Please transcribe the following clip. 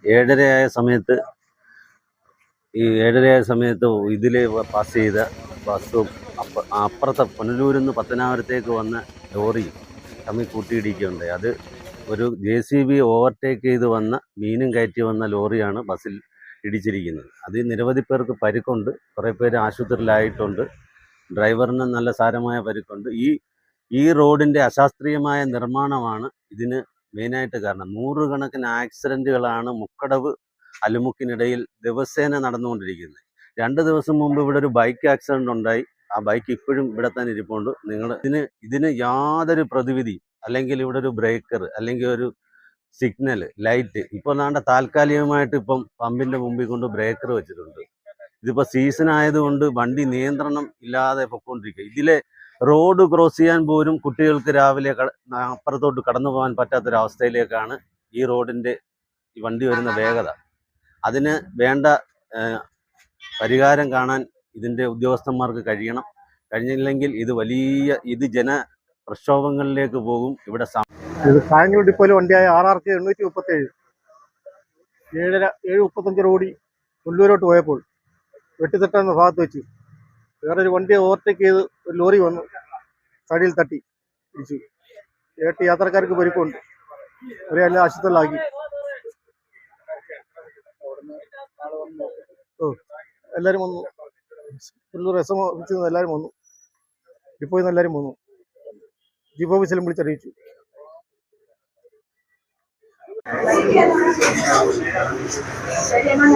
ഇവിടെ 7:30 സമയത്ത് ഇതിൽ പാസ് ചെയ്ത ബസ്സും അപ്പുറത്തെ പുനലൂരിൽ നിന്ന് പത്തനാപുരത്തേക്ക് വന്ന ലോറി തമ്മിൽ കൂട്ടിയിടിക്കുകയുണ്ടായി. അത് ഒരു JCB ഓവർടേക്ക് ചെയ്ത് വന്ന മീനും കയറ്റി വന്ന ലോറിയാണ് ബസ്സിൽ ഇടിച്ചിരിക്കുന്നത്. അതിൽ നിരവധി പേർക്ക് പരിക്കുണ്ട്. കുറേ പേര് ആശുപത്രിയിലായിട്ടുണ്ട്. ഡ്രൈവറിന് നല്ല സാരമായ പരിക്കുണ്ട്. ഈ റോഡിൻ്റെ അശാസ്ത്രീയമായ നിർമ്മാണമാണ് ഇതിന് മെയിനായിട്ട് കാരണം. 100 കണക്കിന് ആക്സിഡൻറ്റുകളാണ് മുക്കടവ് അലുമുക്കിനിടയിൽ ദിവസേന നടന്നുകൊണ്ടിരിക്കുന്നത്. 2 ദിവസം മുമ്പ് ഇവിടെ ഒരു ബൈക്ക് ആക്സിഡൻ്റ് ഉണ്ടായി. ആ ബൈക്ക് ഇപ്പോഴും ഇവിടെ തന്നെ ഇരിപ്പുണ്ട്. ഇതിന് യാതൊരു പ്രതിവിധി, അല്ലെങ്കിൽ ഇവിടെ ഒരു ബ്രേക്കർ, അല്ലെങ്കിൽ ഒരു സിഗ്നൽ ലൈറ്റ് ഇപ്പോൾ താൽക്കാലികമായിട്ട് ഇപ്പം പമ്പിൻ്റെ മുമ്പിൽ കൊണ്ട് ബ്രേക്കർ വെച്ചിട്ടുണ്ട്. ഇതിപ്പോൾ സീസൺ ആയതുകൊണ്ട് വണ്ടി നിയന്ത്രണം ഇല്ലാതെ പൊയ്ക്കൊണ്ടിരിക്കുക. ഇതിലെ റോഡ് ക്രോസ് ചെയ്യാൻ പോലും കുട്ടികൾക്ക് രാവിലെ അപ്പുറത്തോട്ട് കടന്നു പോകാൻ പറ്റാത്തൊരവസ്ഥയിലേക്കാണ് ഈ റോഡിൻ്റെ ഈ വണ്ടി വരുന്ന വേഗത. അതിന് വേണ്ട പരിഹാരം കാണാൻ ഇതിൻ്റെ ഉദ്യോഗസ്ഥന്മാർക്ക് കഴിയണം. കഴിഞ്ഞില്ലെങ്കിൽ ഇത് ജനപ്രക്ഷോഭങ്ങളിലേക്ക് പോകും. ഇവിടെ കായംകുളം ഡിപ്പോയിലെ വണ്ടിയായ RRK 837 7:35 ഓടി കൊല്ലൂരോട്ട് പോയപ്പോൾ വെട്ടിത്തട്ടുന്ന ഭാഗത്ത് വെച്ച് വേറൊരു വണ്ടിയെ ഓവർടേക്ക് ചെയ്ത് ഒരു ലോറി വന്നു സൈഡിൽ തട്ടി ഇടിച്ചു. 8 യാത്രക്കാർക്ക് പരിക്കുണ്ട്. ഒരാളെ ആശുപത്രിയിലാക്കി. എല്ലാവരും വന്നു. കൊല്ലൂർ SM ഓഫീസിൽ നിന്ന് എല്ലാവരും വന്നു. ഡിപ്പോയിൽ നിന്ന് എല്ലാവരും വന്നു. ഡിപ്പോ ഓഫീസിലും വിളിച്ചറിയിച്ചു. പിന്നെ